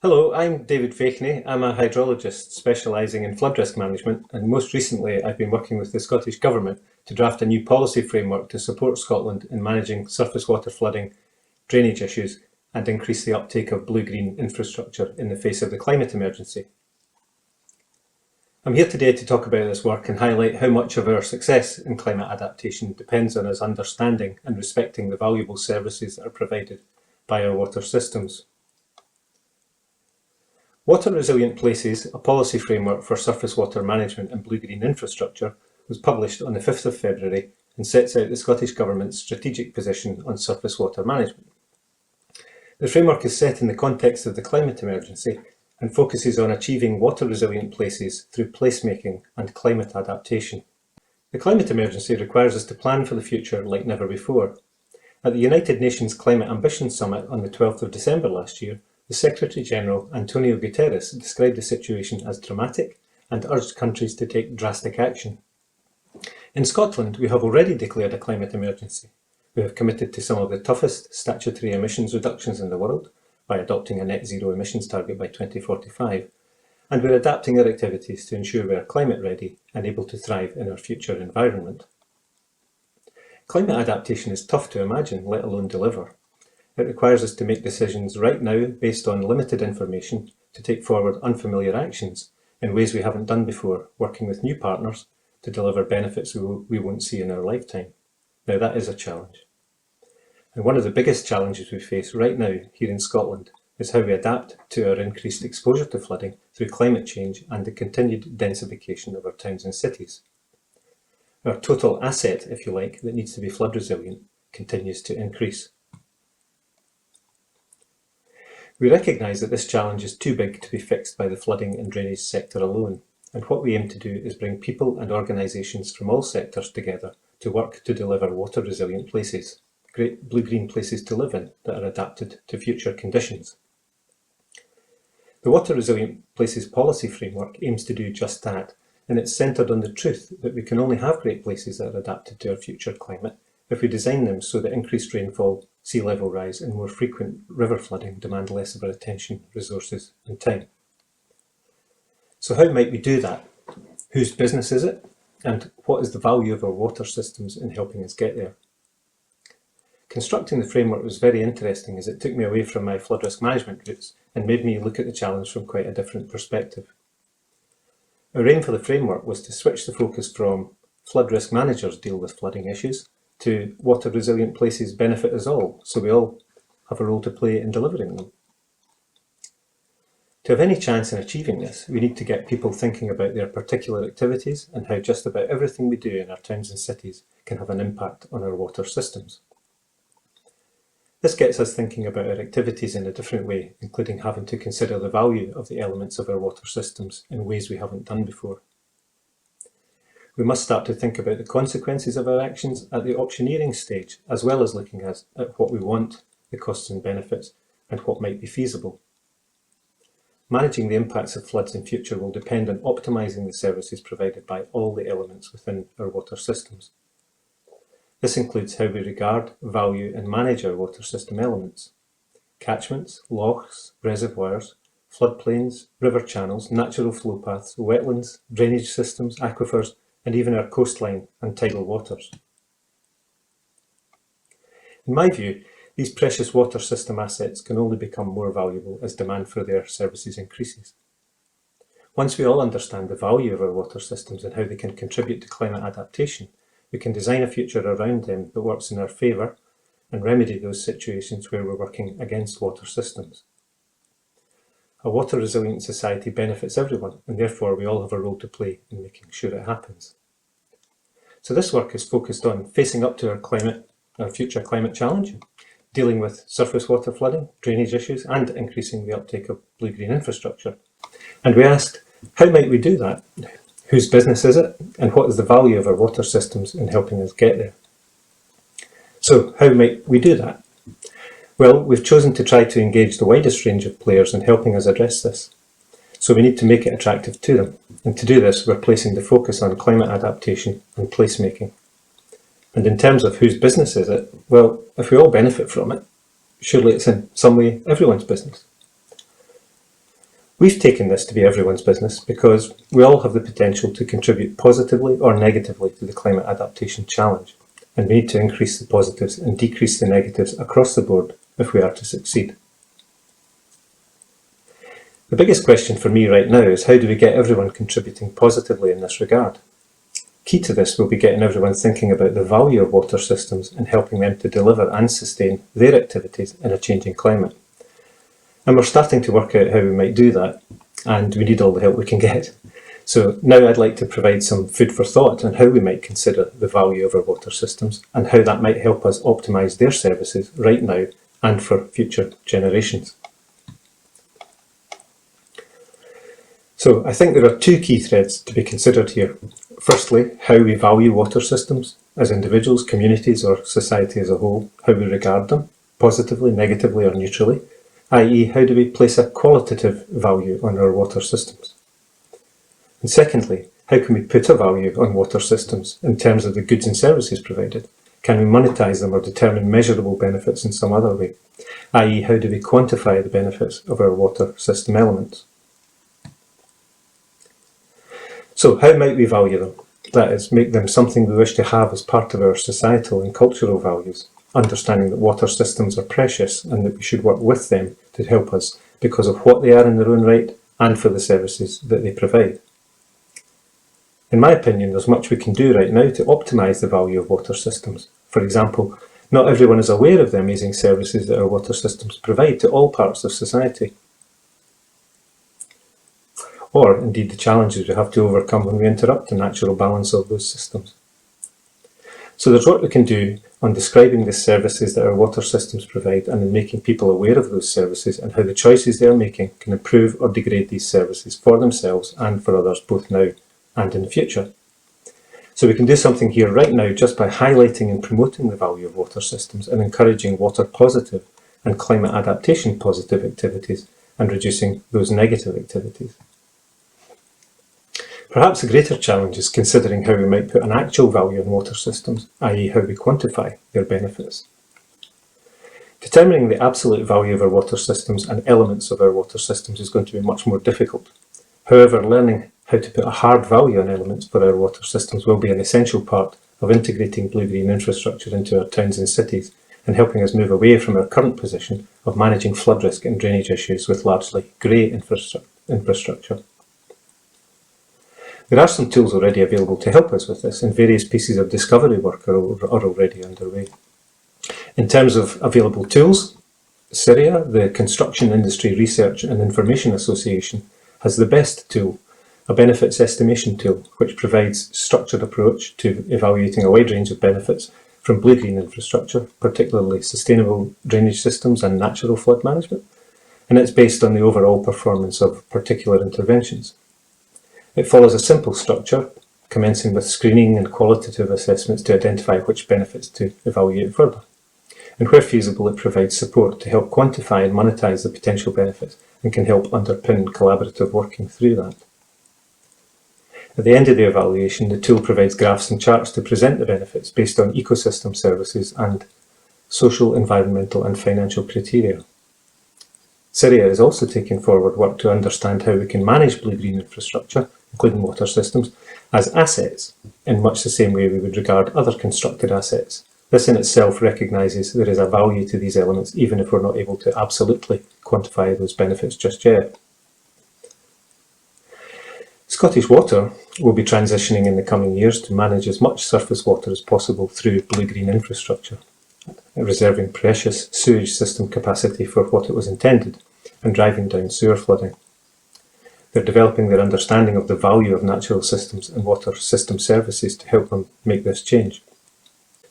Hello, I'm David Faichney. I'm a hydrologist specialising in flood risk management, and most recently I've been working with the Scottish Government to draft a new policy framework to support Scotland in managing surface water flooding, drainage issues and increase the uptake of blue-green infrastructure in the face of the climate emergency. I'm here today to talk about this work and highlight how much of our success in climate adaptation depends on us understanding and respecting the valuable services that are provided by our water systems. Water Resilient Places, a policy framework for surface water management and blue-green infrastructure, was published on the 5th of February and sets out the Scottish Government's strategic position on surface water management. The framework is set in the context of the climate emergency and focuses on achieving water resilient places through placemaking and climate adaptation. The climate emergency requires us to plan for the future like never before. At the United Nations Climate Ambition Summit on the 12th of December last year, the Secretary-General Antonio Guterres described the situation as dramatic and urged countries to take drastic action. In Scotland, we have already declared a climate emergency. We have committed to some of the toughest statutory emissions reductions in the world by adopting a net zero emissions target by 2045, and we're adapting our activities to ensure we are climate ready and able to thrive in our future environment. Climate adaptation is tough to imagine, let alone deliver. It requires us to make decisions right now based on limited information to take forward unfamiliar actions in ways we haven't done before, working with new partners to deliver benefits we won't see in our lifetime. Now that is a challenge. And one of the biggest challenges we face right now here in Scotland is how we adapt to our increased exposure to flooding through climate change and the continued densification of our towns and cities. Our total asset, if you like, that needs to be flood resilient continues to increase. We recognise that this challenge is too big to be fixed by the flooding and drainage sector alone, and what we aim to do is bring people and organisations from all sectors together to work to deliver water resilient places, great blue-green places to live in that are adapted to future conditions. The Water Resilient Places policy framework aims to do just that, and it's centred on the truth that we can only have great places that are adapted to our future climate if we design them so that increased rainfall, sea level rise and more frequent river flooding demand less of our attention, resources and time. So how might we do that? Whose business is it? And what is the value of our water systems in helping us get there? Constructing the framework was very interesting as it took me away from my flood risk management roots and made me look at the challenge from quite a different perspective. Our aim for the framework was to switch the focus from flood risk managers deal with flooding issues to water resilient places benefit us all, so we all have a role to play in delivering them. To have any chance in achieving this, we need to get people thinking about their particular activities and how just about everything we do in our towns and cities can have an impact on our water systems. This gets us thinking about our activities in a different way, including having to consider the value of the elements of our water systems in ways we haven't done before. We must start to think about the consequences of our actions at the optioneering stage, as well as looking at what we want, the costs and benefits, and what might be feasible. Managing the impacts of floods in future will depend on optimising the services provided by all the elements within our water systems. This includes how we regard, value and manage our water system elements. Catchments, lochs, reservoirs, floodplains, river channels, natural flow paths, wetlands, drainage systems, aquifers, and even our coastline and tidal waters. In my view, these precious water system assets can only become more valuable as demand for their services increases. Once we all understand the value of our water systems and how they can contribute to climate adaptation, we can design a future around them that works in our favour and remedy those situations where we're working against water systems. A water resilient society benefits everyone, and therefore we all have a role to play in making sure it happens. So this work is focused on facing up to our future climate challenge, dealing with surface water flooding, drainage issues, and increasing the uptake of blue-green infrastructure. And we asked, how might we do that? Whose business is it? And what is the value of our water systems in helping us get there? So how might we do that? Well, we've chosen to try to engage the widest range of players in helping us address this. So we need to make it attractive to them. And to do this, we're placing the focus on climate adaptation and placemaking. And in terms of whose business is it, well, if we all benefit from it, surely it's in some way everyone's business. We've taken this to be everyone's business because we all have the potential to contribute positively or negatively to the climate adaptation challenge, and we need to increase the positives and decrease the negatives across the board if we are to succeed. The biggest question for me right now is how do we get everyone contributing positively in this regard? Key to this will be getting everyone thinking about the value of water systems and helping them to deliver and sustain their activities in a changing climate. And we're starting to work out how we might do that, and we need all the help we can get. So now I'd like to provide some food for thought on how we might consider the value of our water systems and how that might help us optimise their services right now and for future generations. So I think there are two key threads to be considered here. Firstly, how we value water systems as individuals, communities or society as a whole, how we regard them, positively, negatively or neutrally, i.e. how do we place a qualitative value on our water systems? And secondly, how can we put a value on water systems in terms of the goods and services provided? Can we monetise them or determine measurable benefits in some other way? i.e. how do we quantify the benefits of our water system elements? So how might we value them? That is, make them something we wish to have as part of our societal and cultural values, understanding that water systems are precious and that we should work with them to help us because of what they are in their own right and for the services that they provide. In my opinion, there's much we can do right now to optimise the value of water systems. For example, not everyone is aware of the amazing services that our water systems provide to all parts of society, or indeed the challenges we have to overcome when we interrupt the natural balance of those systems. So there's work we can do on describing the services that our water systems provide and in making people aware of those services and how the choices they are making can improve or degrade these services for themselves and for others both now and in the future. So we can do something here right now just by highlighting and promoting the value of water systems and encouraging water positive and climate adaptation positive activities and reducing those negative activities. Perhaps a greater challenge is considering how we might put an actual value on water systems, i.e. how we quantify their benefits. Determining the absolute value of our water systems and elements of our water systems is going to be much more difficult. However, learning how to put a hard value on elements for our water systems will be an essential part of integrating blue-green infrastructure into our towns and cities and helping us move away from our current position of managing flood risk and drainage issues with largely grey infrastructure. There are some tools already available to help us with this, and various pieces of discovery work are already underway. In terms of available tools, CIRIA, the Construction Industry Research and Information Association, has the best tool, a benefits estimation tool, which provides a structured approach to evaluating a wide range of benefits from blue-green infrastructure, particularly sustainable drainage systems and natural flood management, and it's based on the overall performance of particular interventions. It follows a simple structure, commencing with screening and qualitative assessments to identify which benefits to evaluate further. And where feasible, it provides support to help quantify and monetise the potential benefits and can help underpin collaborative working through that. At the end of the evaluation, the tool provides graphs and charts to present the benefits based on ecosystem services and social, environmental and financial criteria. CIRIA is also taking forward work to understand how we can manage blue-green infrastructure, including water systems, as assets, in much the same way we would regard other constructed assets. This in itself recognises there is a value to these elements, even if we're not able to absolutely quantify those benefits just yet. Scottish Water will be transitioning in the coming years to manage as much surface water as possible through blue-green infrastructure, reserving precious sewage system capacity for what it was intended and driving down sewer flooding. They're developing their understanding of the value of natural systems and water system services to help them make this change.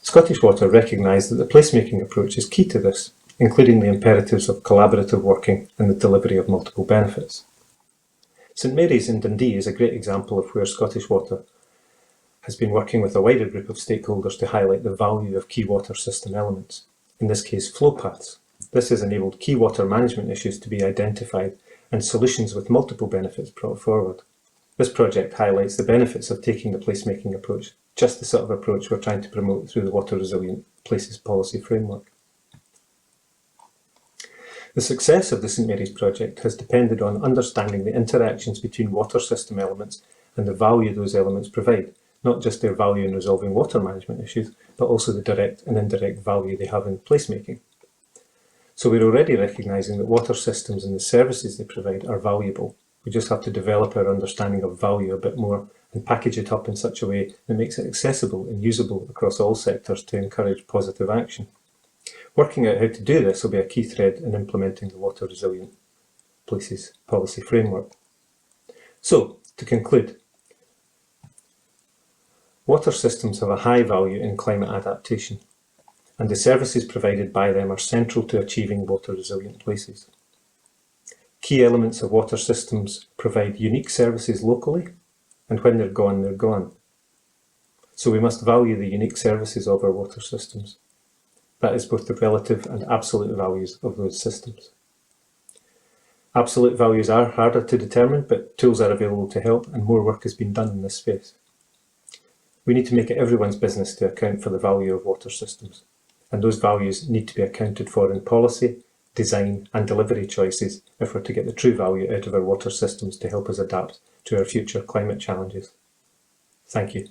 Scottish Water recognise that the placemaking approach is key to this, including the imperatives of collaborative working and the delivery of multiple benefits. St Mary's in Dundee is a great example of where Scottish Water has been working with a wider group of stakeholders to highlight the value of key water system elements, in this case flow paths. This has enabled key water management issues to be identified and solutions with multiple benefits brought forward. This project highlights the benefits of taking the placemaking approach, just the sort of approach we're trying to promote through the Water Resilient Places Policy Framework. The success of the St Mary's project has depended on understanding the interactions between water system elements and the value those elements provide, not just their value in resolving water management issues, but also the direct and indirect value they have in placemaking. So we're already recognising that water systems and the services they provide are valuable. We just have to develop our understanding of value a bit more and package it up in such a way that makes it accessible and usable across all sectors to encourage positive action. Working out how to do this will be a key thread in implementing the Water Resilient Places policy framework. So, to conclude, water systems have a high value in climate adaptation, and the services provided by them are central to achieving water resilient places. Key elements of water systems provide unique services locally, and when they're gone, they're gone. So we must value the unique services of our water systems. That is both the relative and absolute values of those systems. Absolute values are harder to determine, but tools are available to help, and more work has been done in this space. We need to make it everyone's business to account for the value of water systems, and those values need to be accounted for in policy, design and delivery choices if we're to get the true value out of our water systems to help us adapt to our future climate challenges. Thank you.